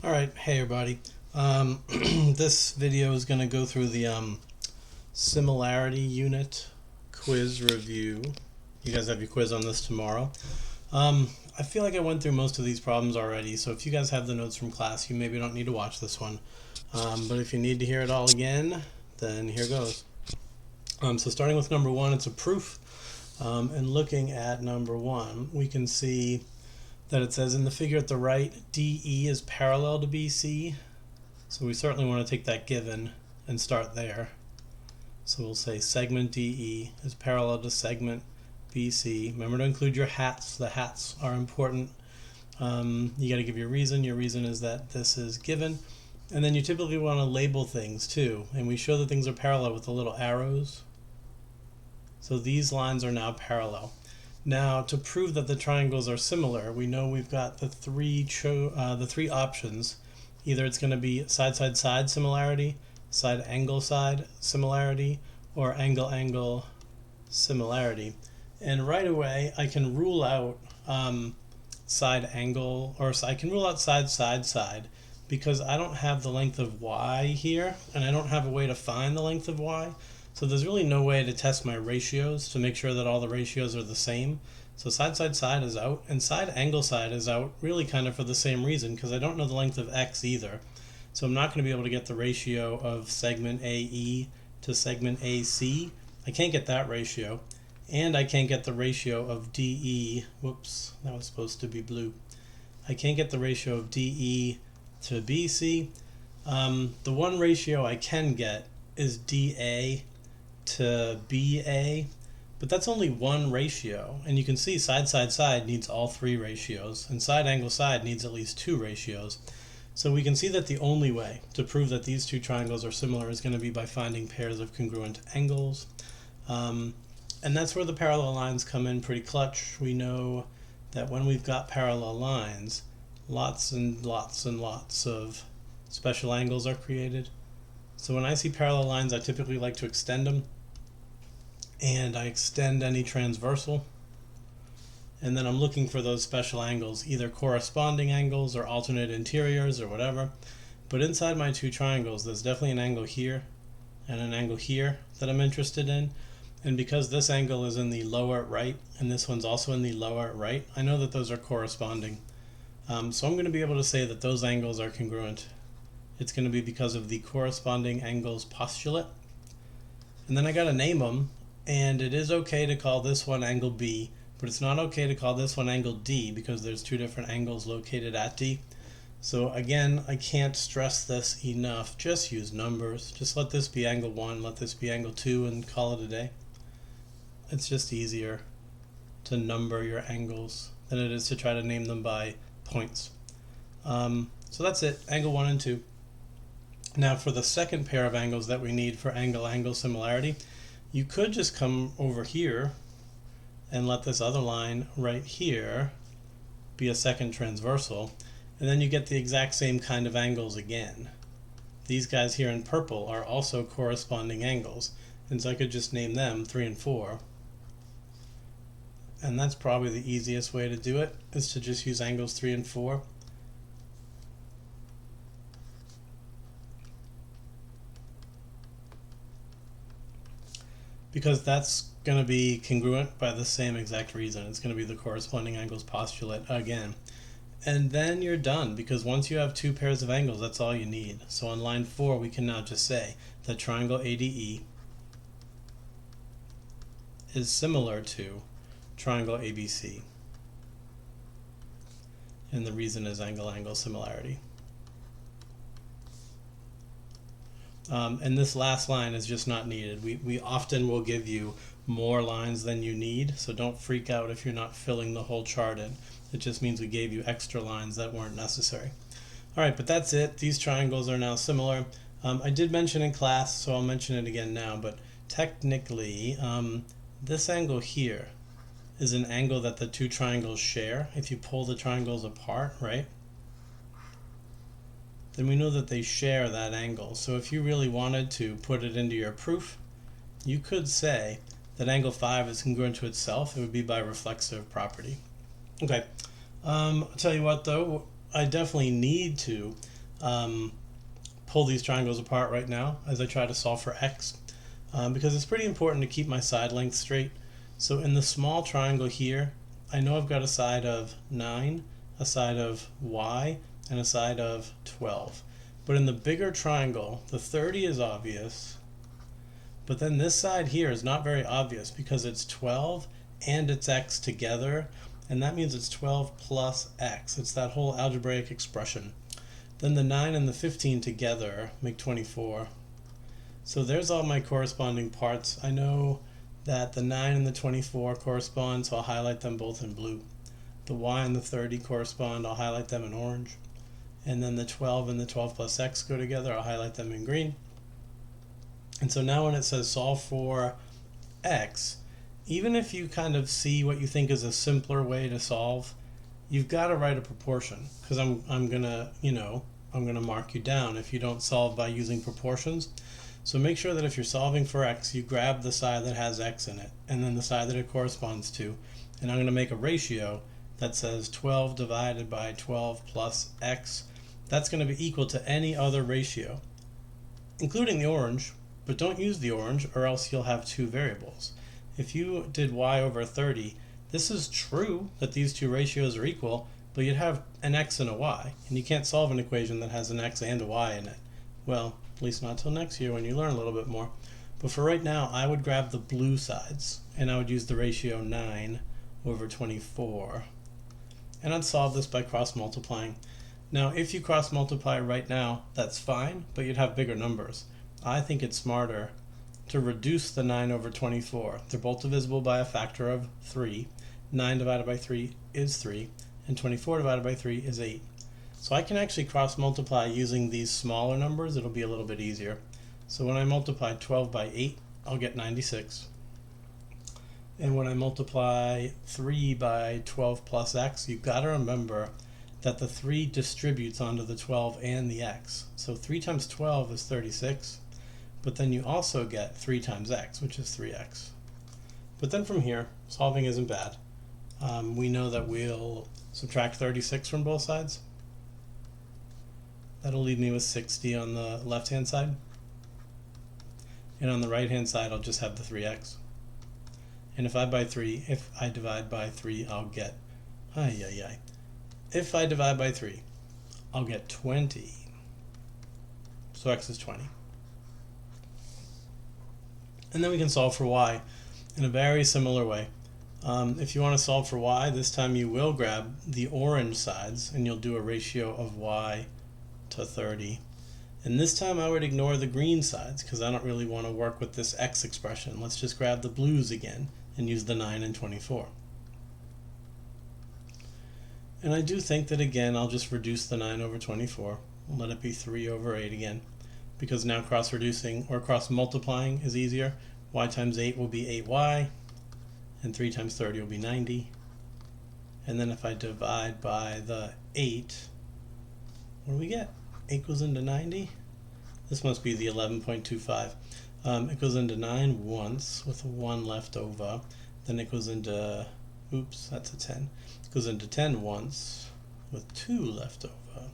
All right, hey everybody. This video is going to go through the similarity unit quiz review. You guys have your quiz on this tomorrow. I feel like I went through most of these problems already, so if you guys have the notes from class, you maybe don't need to watch this one. But if you need to hear it all again, then here goes. So starting with number one, it's a proof. And looking at number one, we can see that it says in the figure at the right, DE is parallel to BC. So we certainly want to take that given and start there. So we'll say segment DE is parallel to segment BC. Remember to include your hats. The hats are important. You got to give your reason. Your reason is that this is given. And then you typically want to label things too. And we show that things are parallel with the little arrows. So these lines are now parallel. Now, to prove that the triangles are similar, we know we've got the three options. Either it's going to be side-side-side similarity, side-angle-side similarity, or angle-angle similarity. And right away, I can rule out side-angle, or I can rule out side-side-side, because I don't have the length of y here, and I don't have a way to find the length of y. So there's really no way to test my ratios to make sure that all the ratios are the same. So side-side-side is out, and side-angle-side is out really kind of for the same reason, because I don't know the length of x either. So I'm not going to be able to get the ratio of segment AE to segment AC. I can't get that ratio. And I can't get the ratio of DE. Whoops, that was supposed to be blue. I can't get the ratio of DE to BC. The one ratio I can get is DA to BA, but that's only one ratio, and you can see side-side-side needs all three ratios, and side-angle-side needs at least two ratios. So we can see that the only way to prove that these two triangles are similar is going to be by finding pairs of congruent angles. And that's where the parallel lines come in pretty clutch. We know that when we've got parallel lines, lots and lots and lots of special angles are created. So when I see parallel lines, I typically like to extend them. And I extend any transversal. And then I'm looking for those special angles, either corresponding angles or alternate interiors or whatever. But inside my two triangles, there's definitely an angle here and an angle here that I'm interested in. And because this angle is in the lower right and this one's also in the lower right, I know that those are corresponding. So I'm going to be able to say that those angles are congruent. It's going to be because of the corresponding angles postulate. And then I got to name them, and it is okay to call this one angle B, but it's not okay to call this one angle D because there's two different angles located at D. So again, I can't stress this enough. Just use numbers. Just let this be angle 1, let this be angle 2, and call it a day. It's just easier to number your angles than it is to try to name them by points. So that's it, angle 1 and 2. Now for the second pair of angles that we need for angle-angle similarity, you could just come over here and let this other line right here be a second transversal, and then you get the exact same kind of angles again. These guys here in purple are also corresponding angles, and so I could just name them 3 and 4. And that's probably the easiest way to do it, is to just use angles 3 and 4. Because that's going to be congruent by the same exact reason. It's going to be the corresponding angles postulate again. And then you're done, because once you have two pairs of angles, that's all you need. So on line 4, we can now just say that triangle ADE is similar to triangle ABC. And the reason is angle-angle similarity. And this last line is just not needed. We often will give you more lines than you need, so don't freak out if you're not filling the whole chart in. It just means we gave you extra lines that weren't necessary. Alright, but that's it. These triangles are now similar. I did mention in class, so I'll mention it again now, but technically, this angle here is an angle that the two triangles share. If you pull the triangles apart, right? Then we know that they share that angle. So if you really wanted to put it into your proof, you could say that angle 5 is congruent to itself. It would be by reflexive property. Okay, I'll tell you what though, I definitely need to pull these triangles apart right now as I try to solve for x, because it's pretty important to keep my side length straight. So in the small triangle here, I know I've got a side of 9, a side of y, and a side of 12. But in the bigger triangle, the 30 is obvious, but then this side here is not very obvious because it's 12 and it's x together, and that means it's 12 plus x. It's that whole algebraic expression. Then the 9 and the 15 together make 24. So there's all my corresponding parts. I know that the 9 and the 24 correspond, so I'll highlight them both in blue. The y and the 30 correspond, I'll highlight them in orange. And then the 12 and the 12 plus x go together, I'll highlight them in green. And so now when it says solve for x, even if you kind of see what you think is a simpler way to solve, you've got to write a proportion, because I'm gonna mark you down if you don't solve by using proportions. So make sure that if you're solving for x, you grab the side that has x in it, and then the side that it corresponds to. And I'm going to make a ratio that says 12 divided by 12 plus x. That's going to be equal to any other ratio, including the orange, but don't use the orange or else you'll have two variables. If you did y over 30, this is true that these two ratios are equal, but you'd have an x and a y, and you can't solve an equation that has an x and a y in it. Well, at least not till next year when you learn a little bit more. But for right now, I would grab the blue sides, and I would use the ratio 9 over 24. And I'd solve this by cross-multiplying. Now, if you cross-multiply right now, that's fine, but you'd have bigger numbers. I think it's smarter to reduce the 9 over 24. They're both divisible by a factor of 3. 9 divided by 3 is 3, and 24 divided by 3 is 8. So I can actually cross-multiply using these smaller numbers. It'll be a little bit easier. So when I multiply 12 by 8, I'll get 96. And when I multiply 3 by 12 plus x, you've got to remember that the 3 distributes onto the 12 and the x. So 3 times 12 is 36, but then you also get 3 times x, which is 3x. But then from here, solving isn't bad. We know that we'll subtract 36 from both sides. That'll leave me with 60 on the left-hand side. And on the right-hand side, I'll just have the 3x. And if I divide by 3, I'll get, If I divide by 3, I'll get 20. So x is 20. And then we can solve for y in a very similar way. If you want to solve for y, this time you will grab the orange sides, and you'll do a ratio of y to 30. And this time I would ignore the green sides because I don't really want to work with this x expression. Let's just grab the blues again and use the 9 and 24. And I do think that again I'll just reduce the 9 over 24. Let it be 3 over 8 again, because now cross-reducing or cross-multiplying is easier. Y times 8 will be 8y, and 3 times 30 will be 90. And then if I divide by the 8, what do we get? 8 goes into 90. This must be the 11.25. It goes into 9 once with a 1 left over. Then it goes into, oops, that's a 10. It goes into 10 once with 2 left over.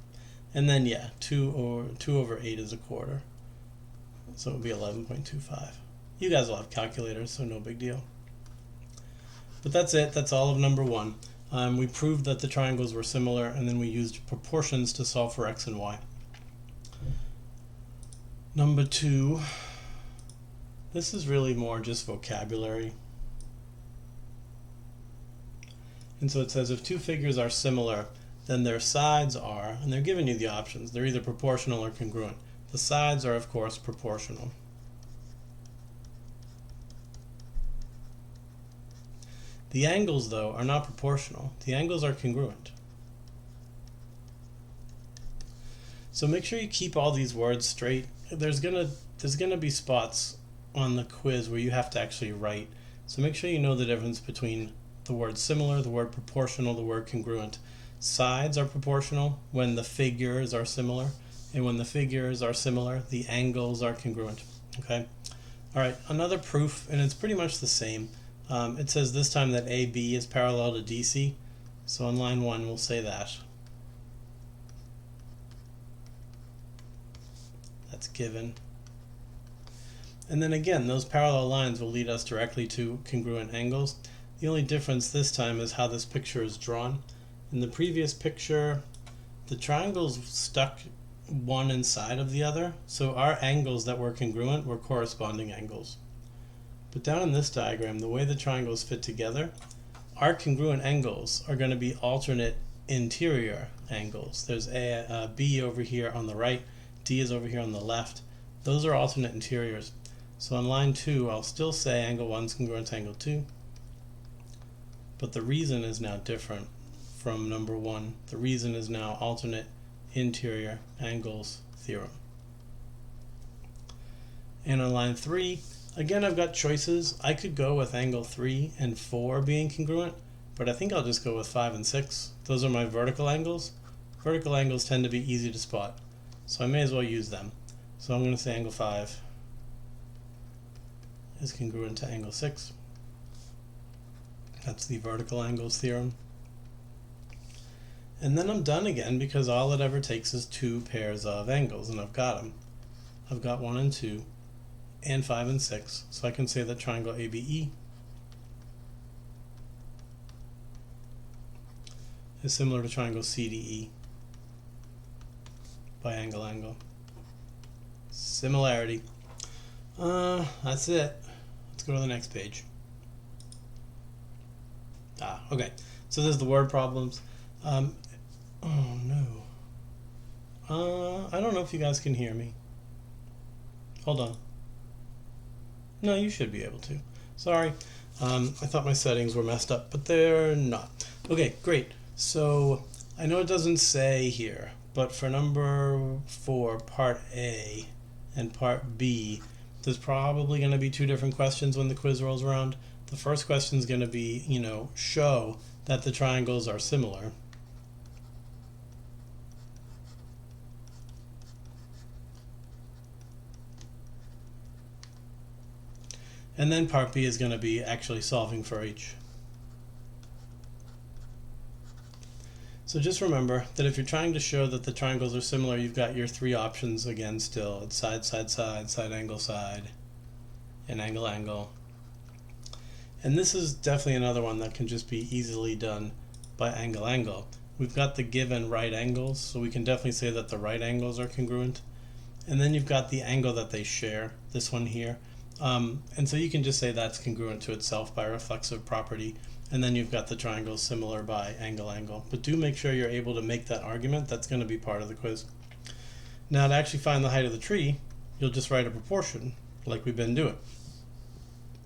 And then, yeah, 2 over 8 is a quarter. So it would be 11.25. You guys will have calculators, so no big deal. But that's it. That's all of number 1. We proved that the triangles were similar, and then we used proportions to solve for x and y. Number 2, this is really more just vocabulary. And so it says if two figures are similar, then their sides are, and they're giving you the options, they're either proportional or congruent. The sides are, of course, proportional. The angles, though, are not proportional. The angles are congruent. So make sure you keep all these words straight. There's gonna be spots on the quiz where you have to actually write. So make sure you know the difference between the word similar, the word proportional, the word congruent. Sides are proportional when the figures are similar, and when the figures are similar, the angles are congruent. Okay? All right, another proof, and it's pretty much the same. It says this time that AB is parallel to DC. So on line 1, we'll say that. That's given. And then again, those parallel lines will lead us directly to congruent angles. The only difference this time is how this picture is drawn. In the previous picture, the triangles stuck one inside of the other, so our angles that were congruent were corresponding angles. But down in this diagram, the way the triangles fit together, our congruent angles are going to be alternate interior angles. There's a B over here on the right, D is over here on the left. Those are alternate interiors. So on line 2, I'll still say angle 1 is congruent to angle 2, but the reason is now different from number 1. The reason is now alternate interior angles theorem. And on line 3, again, I've got choices. I could go with angle 3 and 4 being congruent, but I think I'll just go with 5 and 6. Those are my vertical angles. Vertical angles tend to be easy to spot, so I may as well use them. So I'm going to say angle 5 is congruent to angle 6. That's the vertical angles theorem. And then I'm done again, because all it ever takes is 2 pairs of angles, and I've got them. I've got 1 and 2, and 5 and 6, so I can say that triangle ABE is similar to triangle CDE by angle. Similarity. That's it. Let's go to the next page. Okay. So there's the word problems. Oh no. I don't know if you guys can hear me. Hold on. No, you should be able to. Sorry. I thought my settings were messed up, but they're not. Okay, great. So I know it doesn't say here, but for number 4, part A and part B, there's probably going to be 2 different questions when the quiz rolls around. The first question is going to be, show that the triangles are similar. And then part B is going to be actually solving for H. So just remember that if you're trying to show that the triangles are similar, you've got your 3 options again still. It's side, side, side, side, and angle, angle. And this is definitely another one that can just be easily done by angle, angle. We've got the given right angles, so we can definitely say that the right angles are congruent. And then you've got the angle that they share, this one here. And so you can just say that's congruent to itself by reflexive property. And then you've got the triangles similar by angle, angle. But do make sure you're able to make that argument. That's going to be part of the quiz. Now, to actually find the height of the tree, you'll just write a proportion like we've been doing.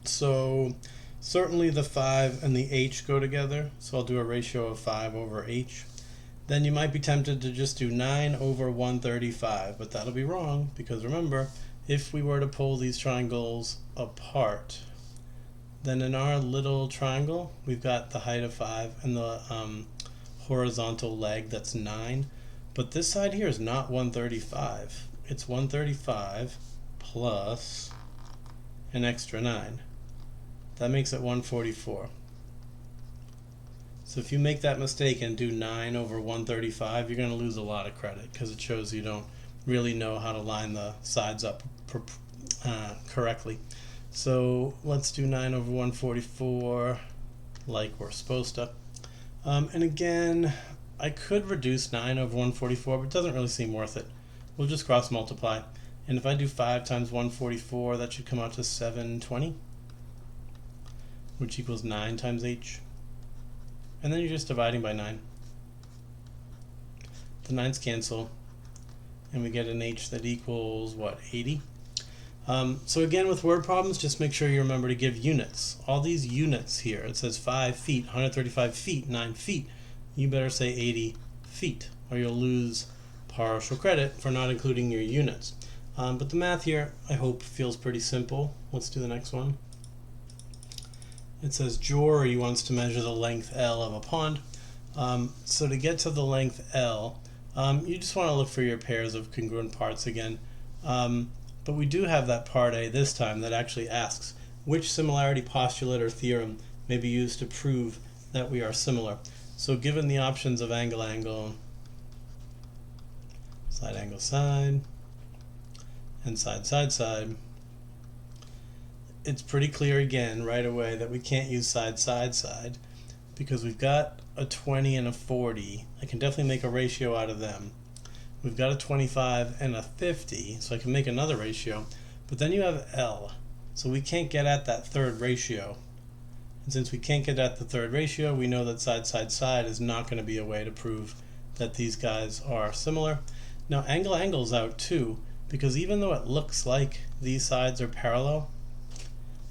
So certainly the 5 and the h go together. So I'll do a ratio of 5 over h. Then you might be tempted to just do 9 over 135, but that'll be wrong, because remember, if we were to pull these triangles apart, then in our little triangle, we've got the height of 5 and the horizontal leg, that's 9. But this side here is not 135. It's 135 plus an extra 9. That makes it 144. So if you make that mistake and do 9 over 135, you're going to lose a lot of credit, because it shows you don't really know how to line the sides up correctly. So let's do 9 over 144 like we're supposed to. And again, I could reduce 9 over 144, but it doesn't really seem worth it. We'll just cross multiply. And if I do 5 times 144, that should come out to 720, which equals 9 times h. And then you're just dividing by 9. The 9's cancel, and we get an h that equals, what, 80? So again, with word problems, just make sure you remember to give units. All these units here, it says 5 feet, 135 feet, 9 feet. You better say 80 feet, or you'll lose partial credit for not including your units. But the math here, I hope, feels pretty simple. Let's do the next one. It says Jory wants to measure the length L of a pond. So to get to the length L, you just want to look for your pairs of congruent parts again. But we do have that part A this time that actually asks which similarity postulate or theorem may be used to prove that we are similar. So given the options of angle, angle, side, angle, side, and side, side, side, it's pretty clear again right away that we can't use side, side, side because we've got a 20 and a 40. I can definitely make a ratio out of them. We've got a 25 and a 50, so I can make another ratio. But then you have L, so we can't get at that third ratio. And since we can't get at the third ratio, we know that side, side, side is not going to be a way to prove that these guys are similar. Now angle, angle's out too, because even though it looks like these sides are parallel,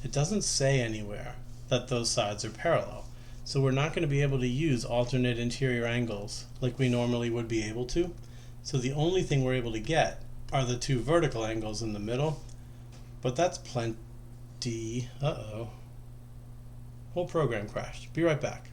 it doesn't say anywhere that those sides are parallel. So we're not going to be able to use alternate interior angles like we normally would be able to. So the only thing we're able to get are the two vertical angles in the middle, but that's plenty. Uh-oh. Whole program crashed. Be right back.